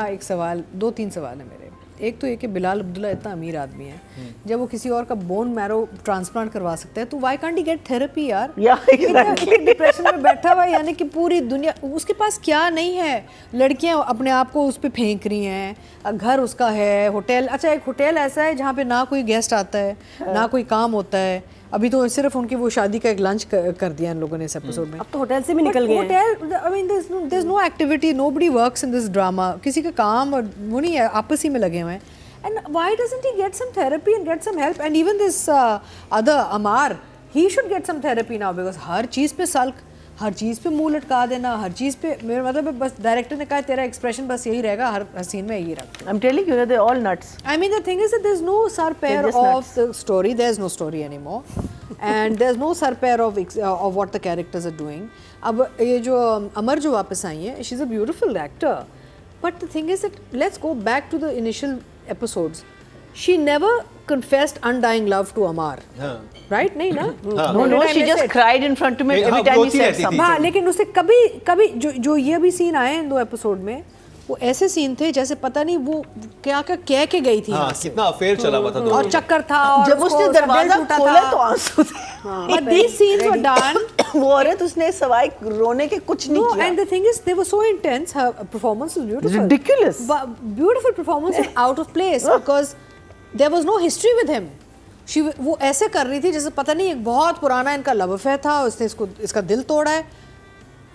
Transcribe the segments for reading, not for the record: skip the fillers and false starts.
एक सवाल, 2-3 सवाल है मेरे। एक तो ये कि बिलाल अब्दुल्ला इतना अमीर आदमी है, जब वो किसी और का बोन मैरो ट्रांसप्लांट करवा सकता है तो why can't he get therapy यार? डिप्रेशन में बैठा हुआ है, यानी कि पूरी दुनिया, उसके पास क्या नहीं है। लड़कियां अपने आप को उस पर फेंक रही हैं, घर उसका है, होटल, अच्छा एक होटल ऐसा है जहाँ पे ना कोई गेस्ट आता है ना कोई काम होता है। अभी तो सिर्फ उनकी वो शादी का एक लंच कर दिया इन लोगों ने इस एपिसोड में। अब तो होटल से भी निकल गए हैं। Hotel, I mean there is no activity, nobody works in this drama, किसी का काम और वो नहीं है, आपस ही में लगे हुए हैं। And why doesn't he get some therapy and get some help? And even this other Omar, he should get some therapy now, because हर चीज़ पे सल्क, हर चीज़ पे मुंह लटका देना, हर चीज़ पे, मेरा मतलब है बस डायरेक्टर ने कहा तेरा एक्सप्रेशन बस यही रहेगा हर सीन में, यही रख। I am telling you, they all nuts. I mean, the thing is that there's no surpair of the story. There's no story anymore, and there's no surpair of what the characters are doing. अब ये जो अमर जो वापस आई है, she's a beautiful actor, but the thing is that let's go back to the initial episodes. She never confessed undying love to Amar, right? नहीं ना? No, she just cried in front of me every time he said something. हाँ, लेकिन उससे कभी जो ये भी scene आए हैं 2 एपिसोड में, वो ऐसे सीन थे जैसे पता नहीं वो क्या कह के गई थी। हाँ, कितना अफेयर चला हुआ था और चक्कर था, और जब उसने दरवाजा खोला तो आंसू थे। But these scenes were done. वो औरत, उसने सवाई रोने के कुछ नहीं किया। And the thing is, they were so intense. Her performance was beautiful. Ridiculous. Beautiful performance and out of place because there was no history with him. वो ऐसे कर रही थी जैसे पता नहीं एक बहुत पुराना इनका लव अफेयर था, उसने इसका दिल तोड़ा है।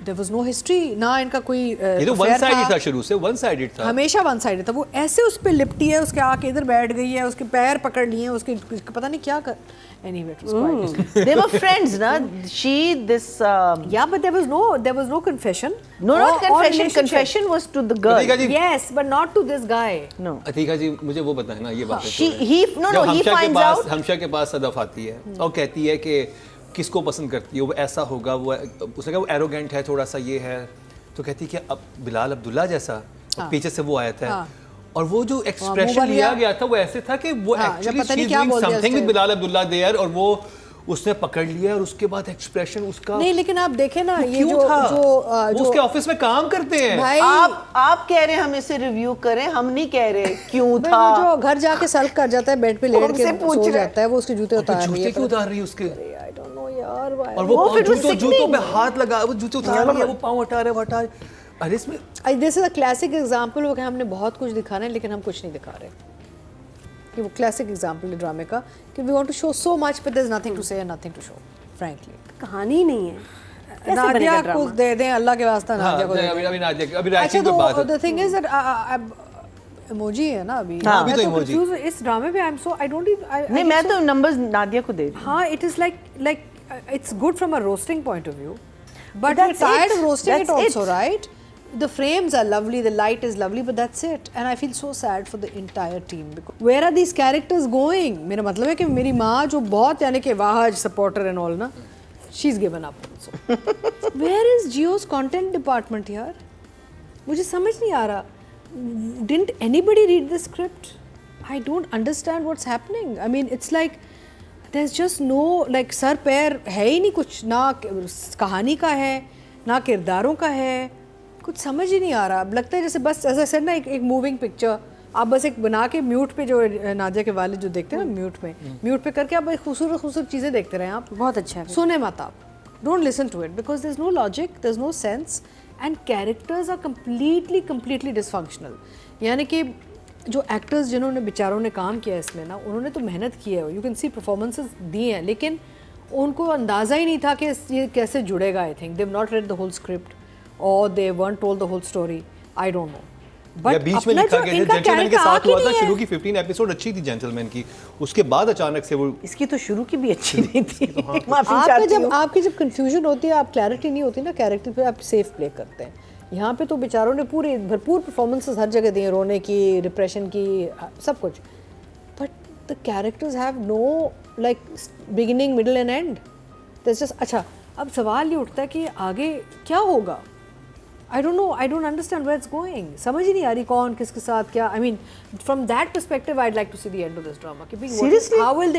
There was no history, ना इनका कोई ये तो वन साइडेड था, शुरू से वन साइडेड था, हमेशा वन साइडेड था। वो ऐसे उस पे लिपटी है, उसके आके इधर बैठ गई है, उसके पैर पकड़ लिए हैं, उसके पता नहीं क्या कर। Anyway, it was quite. They were friends, na? Yeah, but there was no confession. No, not confession. Confession was to the girl. Yes, but not to this guy. No. Atika जी, मुझे वो बताए ना, ये बात है। He finds out. हमशा के पास सदफ आती है और कहती है कि किसको पसंद करती है, वो ऐसा होगा, वो उसने कहा वो एरोगेंट है, थोड़ा सा ये है, तो कहती है कि अब बिलाल अब्दुल्ला जैसा, पीछे से वो आया था। और वो जो एक्सप्रेशन लिया गया था वो ऐसे था कि वो actually she is doing something with Bilal Abdullah there, और वो उसने पकड़ लिया और उसके बाद एक्सप्रेशन उसका नहीं, लेकिन आप देखें ना, ये जो उसके ऑफिस में काम करते हैं भाई, आप कह रहे हैं हम इसे रिव्यू करें, हम नहीं कह रहे क्यों था। जो घर जाके सल्क कर जाता है, बेड पे लेट के सो जाता है, वो उसके जूते उतार रही है। जूते क्यों उतार रही है उसके? आई डोंट नो यार, और वो जूतों पे हाथ लगा, वो जूते उतार रही है, वो पाँव हटा रहे। अरे इसमें this is a classic example हो कि हमने बहुत कुछ दिखाना है लेकिन हम कुछ नहीं दिखा रहे। कि वो क्लासिक एग्जांपल है ड्रामे का कि we want to show so much but there is nothing to say and nothing to show, frankly. कहानी ही नहीं है। नादिया को दे दें, अल्लाह के वास्ते नादिया को। अभी राइटिंग पे बात है। The thing is that emoji है ना अभी। हां, अभी तो इमोजी इस ड्रामे पे I am so I don't नहीं, मैं तो नंबर्स नादिया को दे रही हूं। हां, it is like it's good from a roasting point of view, but we're tired of roasting it also, right? The frames are lovely, the light is lovely, but that's it. And I feel so sad for the entire team because where are these characters going? मेरा मतलब है कि मेरी माँ जो बहुत यानी कि वाह supporter and all ना, she's given up also. Where is Jio's content department यार? मुझे समझ नहीं आ रहा. Didn't anybody read the script? I don't understand what's happening. I mean, it's like there's just no like sir पैर है ही नहीं कुछ, ना कहानी का है ना किरदारों का है, कुछ समझ ही नहीं आ रहा। अब लगता है जैसे बस ऐसा सर ना एक मूविंग पिक्चर आप बस एक बना के म्यूट पे, जो नादिया के वाले जो देखते हैं ना म्यूट पे करके आप खूबसूरत चीज़ें देखते रहे आप। बहुत अच्छा है। सुने मत आप, don't listen to it because there is no logic, there is no sense and characters are completely dysfunctional. यानी कि जो एक्टर्स जिन्होंने बेचारों ने काम किया इसमें ना, उन्होंने तो मेहनत की है, यू कैन सी परफॉर्मेंसेस दी हैं, लेकिन उनको अंदाज़ा ही नहीं था कि ये कैसे जुड़ेगा। I think they have not read the whole script और they weren't told the whole story. I don't know. But बीच में लिखा गया जेंटलमैन के साथ हुआ था, शुरू की 15 एपिसोड अच्छी थी जेंटलमैन की, उसके बाद अचानक से वो इसकी तो शुरू की भी अच्छी नहीं थी। आपकी जब कंफ्यूजन होती है, आप क्लैरिटी नहीं होती ना कैरेक्टर पे, आप सेफ प्ले करते हैं। यहाँ पे तो बेचारों ने पूरे भरपूर परफॉर्मेंसेस हर जगह दिए, रोने की, डिप्रेशन की, सब कुछ, but the characters have know like beginning middle and and. That's just अच्छा। अब सवाल ये उठता है कि आगे क्या होगा। I don't know, I don't understand where it's going. समझ ही नहीं आ रही कौन किसके साथ क्या। I mean, from that perspective, I'd like to see the end of this drama. Seriously? How will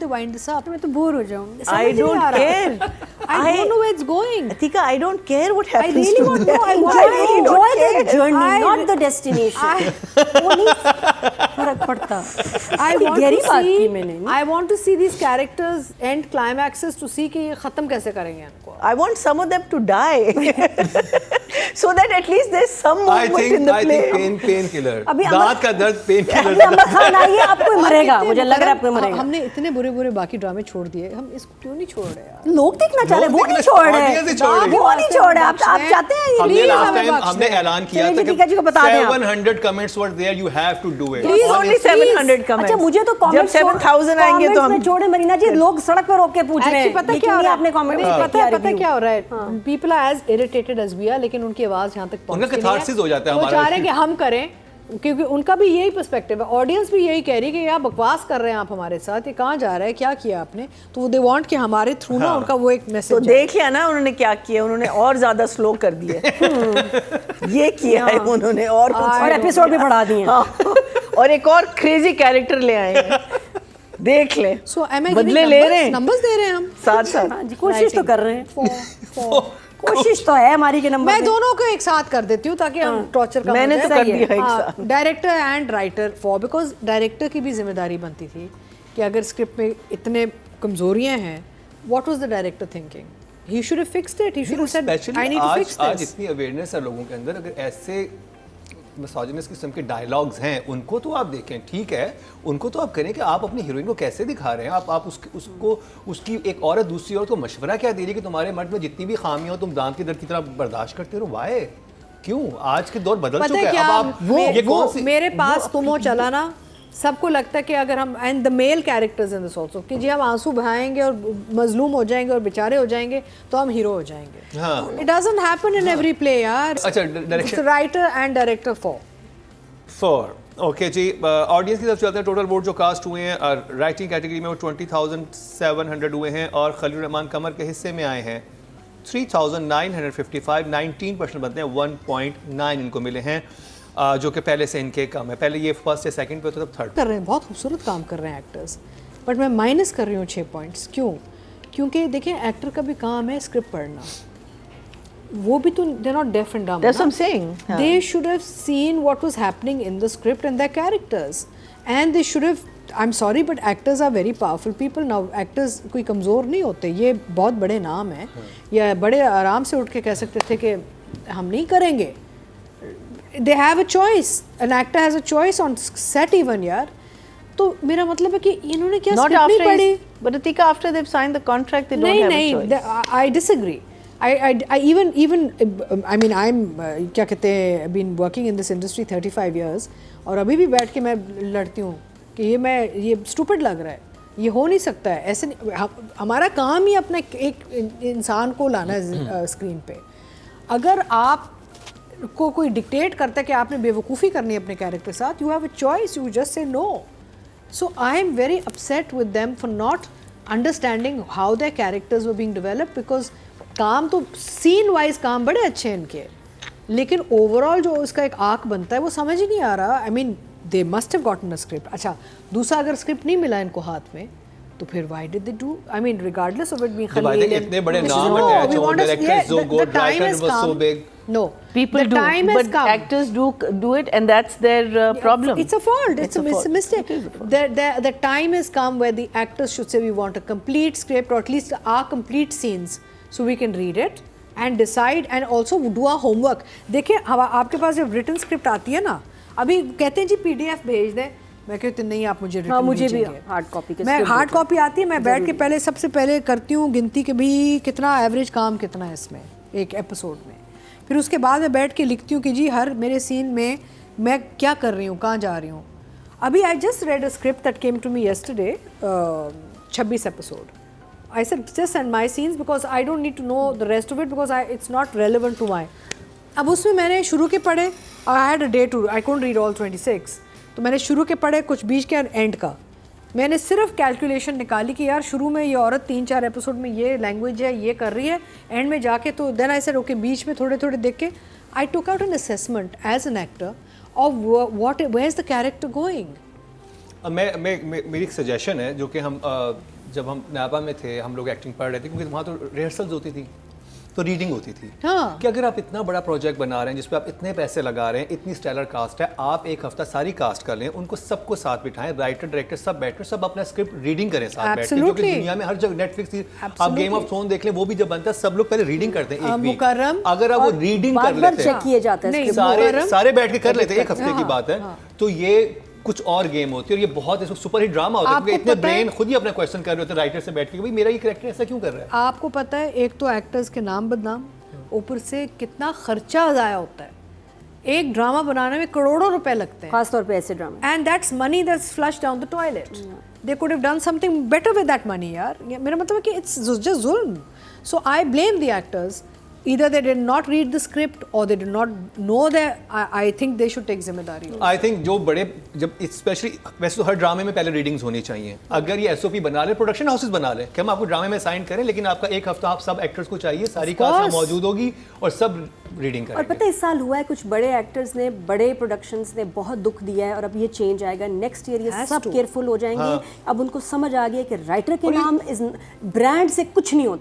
they wind this up? मैं तो बोर हो जाऊँ। I don't care. I don't know where it's going. Atika, I don't care what I happens really to want them. to know. I want I to really know. don't Enjoy the care. journey, I- not the destination. वो नहीं फर्क पड़ता. I बड़ी want गहरी to बात की see. मैंने. I want to see these characters end climaxes to see कि ये खत्म कैसे करेंगे इनको. I want some of them to die, so that at least there's some I movement in the think play. pain killer. अभी दांत का दर्द पेन अभी किलर. अमर खान आइए, आपको ही मरेगा. कितने मुझे लग रहा है आपको ही मतलब मरेगा. हमने इतने बुरे बुरे बाकी ड्रामे छोड़ दिए, हम इसको क्यों नहीं छोड़ रहे यार? लोग देखना चाह रहे हैं, वो लोग नहीं देखना- छोड़ रहे. audience ही छोड़ रही है. वो नहीं छोड़ रहे. आप चाहते हैं ये हमने Please लास्ट हमें टाइम बख्श हमने दें. ऐलान किया चलिए था टीका जी को बता दें आप. 700 comments were there, you have to do it. Please, only 700 comments. अच्छा मुझे तो जब कमेंट्स 7,000 आएंगे तो हम छोड़े मरीना जी, लोग सड़क पे रोक के पूछ रहे Actually, हैं पता ये क्या क्यों हो नहीं रहा आपने कमेंट है? में पता है क्या हो रहा है? People are as irritated as we are, लेकिन उनकी आवाज यहाँ तक उनका पहुँचती नहीं है. catharsis हो जाता है वो हमारा. चाह रहे हैं कि हम करें, क्योंकि उनका भी यही पर्सपेक्टिव है. ऑडियंस भी यही कह रही है कि यार बकवास कर रहे हैं आप हमारे साथ, ये कहाँ जा रहा है, क्या किया आपने. तो दे वांट कि हमारे थ्रू ना उनका वो एक तो मैसेज. देख लिया ना उन्होंने क्या किया, उन्होंने और ज्यादा स्लो कर दिए. ये किया है उन्होंने और कुछ और एपिसोड भी बढ़ा दिए. हाँ, और एक और क्रेजी कैरेक्टर ले आए हैं. देख ले, सो बदले ले रहे हैं नंबर्स दे रहे हैं हम. साथ साथ. हाँ जी, कोशिश तो कर रहे हैं. For- कोशिश तो है हमारी के नंबर. मैं दोनों को एक साथ कर देती हूँ ताकि हम टॉर्चर का मैंने तो कर दिया एक साथ. Director and writer for, because director की भी जिम्मेदारी बनती थी कि अगर स्क्रिप्ट में इतने कमजोरियां हैं, what was the director thinking? He should have fixed it. He should have said I need to fix as this. इतनी अवेयरनेस है लोगों के अंदर, अगर ऐसे मिसोजिनस किस्म के डायलॉग्स हैं उनको तो आप देखें, ठीक है, उनको तो आप करें कि आप अपनी हीरोइन को कैसे दिखा रहे हैं. आप उसको उसकी एक औरत दूसरी औरत को मशवरा क्या दे रही है कि तुम्हारे मर्द में जितनी भी खामियां हो तुम दांत के दर्द की तरह बर्दाश्त करते रहो. वाई? क्यों? आज के दौर बदल पता चुका है है. क्या, अब आप ये कौन सी मेरे पास तुम हो चला ना, सबको लगता है कि अगर हम and the male characters in this also कि जी हम आंसू बहाएंगे और मजलूम हो जाएंगे और बेचारे हो जाएंगे तो हम हीरो हो जाएंगे. हाँ. It doesn't happen in every play यार. अच्छा, direction writer and director for okay जी. ऑडियंस की तरफ चलते हैं. टोटल वोट जो कास्ट हुए हैं राइटिंग कैटेगरी में वो 20,700 हुए हैं और खलील रहमान कमर के हिस्से में आए हैं 3,955. 19% बनते हैं. 1.9 इनको मिले हैं, जो कि पहले से इनके कम है. पहले ये फर्स्ट या सेकंड पे तो तब थर्ड. कर रहे हैं, बहुत खूबसूरत काम कर रहे हैं एक्टर्स, बट मैं माइनस कर रही हूँ 6 पॉइंट्स. क्यों? क्योंकि देखें एक्टर का भी काम है स्क्रिप्ट पढ़ना. वो भी तो दे नॉट डेफ एंड डम. That's what I'm saying. हाँ. They should have seen what was happening in the script and their characters, and they should have. I'm sorry, but actors are very powerful people now. Actors कोई कमज़ोर नहीं होते. ये बहुत बड़े नाम हैं, या बड़े आराम से उठ के कह सकते थे कि हम नहीं करेंगे. They have a choice. An actor has a choice on set even यार. तो मेरा मतलब है कि इन्होंने क्या Not script नहीं after, पढ़ी. but Atika, after they've signed the contract, they don't नहीं have a नहीं, choice. I disagree. I even I mean I'm क्या कहते हैं, been working in this industry 35 years और अभी भी बैठ के मैं लड़ती हूँ कि ये stupid लग रहा है, ये हो नहीं सकता है ऐसे नहीं. हमारा काम ही अपना एक इंसान को लाना है स्क्रीन पे. अगर आप को कोई डिक्टेट करता है कि आपने बेवकूफ़ी करनी है अपने कैरेक्टर के साथ, you have a choice, you just say no. So I am very upset with them for not understanding how their characters were being developed. Because काम तो सीन वाइज काम बड़े अच्छे हैं इनके, लेकिन ओवरऑल जो उसका एक आर्क बनता है वो समझ ही नहीं आ रहा. I mean they must have gotten a script. अच्छा, दूसरा अगर स्क्रिप्ट नहीं मिला इनको हाथ में तो फिर why did they do? I mean regardless of it being Khalil, इतने बड़े नाम अटैच हो, director is so good, writer was so big. No, People the do, time has but come. actors do it, and that's their problem. It's a fault. It's a fault. mistake. It is a fault. The time has come where the actors should say we want a complete script or at least our complete scenes so we can read it and decide and also do our homework. देखिए आपके पास जब written script आती है ना, अभी कहते हैं जी PDF भेज दें, मैं कहती नहीं आप मुझे written मुझे भी भेजेंगे. हार्ड कॉपी के मैं script हार्ड भेजो. कॉपी आती है, मैं बैठ के पहले सबसे पहले करती हूँ गिनती के भी कितना एवरेज काम कितना है इसमें एक एपिसोड में. फिर उसके बाद मैं बैठ के लिखती हूँ कि जी हर मेरे सीन में मैं क्या कर रही हूँ, कहाँ जा रही हूँ. अभी I just read a script that came to me yesterday, 26 episode. I said just send my scenes because I don't need to know the rest of it because it's not relevant to my. अब उसमें मैंने शुरू के पढ़े, I had a day two, I couldn't read all 26. तो मैंने शुरू के पढ़े, कुछ बीच के एंड का. मैंने सिर्फ कैलकुलेशन निकाली कि यार शुरू में ये औरत 3-4 एपिसोड में ये लैंग्वेज है, ये कर रही है, एंड में जाके तो देन आई सेड ओके, बीच में थोड़े थोड़े देख के I took out an assessment as an actor of what where is the character going. मेरी एक सजेशन है जो कि हम जब हम नापा में थे हम लोग एक्टिंग पढ़ रहे थे क्योंकि वहाँ तो रिहर्सल्स होती थी तो रीडिंग होती थी हाँ। कि अगर आप इतना बड़ा प्रोजेक्ट बना रहे हैं जिसपे आप इतने पैसे लगा रहे हैं, इतनी स्टेलर कास्ट है, आप एक हफ्ता सारी कास्ट कर लें, उनको सबको साथ बिठाएं, राइटर डायरेक्टर सब बैठे, सब अपना स्क्रिप्ट रीडिंग करें साथ बैठ के, जो कि Absolutely. दुनिया में हर जगह नेटफ्लिक्स थी, आप गेम ऑफ थ्रोन देख लें, वो भी जब बनता है सब लोग पहले रीडिंग करते हैं एक वीक। मुकर्रम अगर आप वो रीडिंग कर बार-बार लेते चेक हैं, किए जाते हैं नहीं, script। सारे मुकर्रम सारे बैठ के कर लेते हैं, एक हफ्ते की हाँ, बात है, तो ये कुछ और गेम होती है और ये बहुत सुपर हिट ड्रामा होता है आपको क्योंकि इतने पता है- ब्रेन खुद ही अपना क्वेश्चन कर रहे होते हैं राइटर से बैठ के, भाई मेरा ये कैरेक्टर ऐसा क्यों कर रहा है। आपको पता है एक तो एक्टर्स के नाम बदनाम, ऊपर से कितना खर्चा ज़ाया होता है। एक ड्रामा बनाने में करोड़ों रुपए लगते हैं, खास तौर पे ऐसे ड्रामे। And that's money that's flush down the toilet. They could have done something better with that money यार। मेरा मतलब है कि इट्स जस्ट जुल्म। So I blame the actors, either they did not read the script or they did not know that I think they should take जिम्मेदारी। I think जो बड़े जब स्पेशली वैसे तो हर ड्रामे में पहले रीडिंग्स होनी चाहिए, अगर ये एसओपी बना ले, प्रोडक्शन हाउसेस बना ले कि हम आपको ड्रामे में साइन करें लेकिन आपका एक हफ्ता आप सब एक्टर्स को चाहिए, सारी कास्ट course. मौजूद होगी और सब रीडिंग और करेंगे। पता है इस साल हुआ है कुछ बड़े एक्टर्स ने, बड़े प्रोडक्शंस ने बहुत दुख दिया है और अब ये चेंज आएगा नेक्स्ट ईयर। ये Has सब to. केयरफुल हो जाएंगे। अब उनको समझ आ गया कि राइटर के नाम इस ब्रांड से कुछ नहीं होता।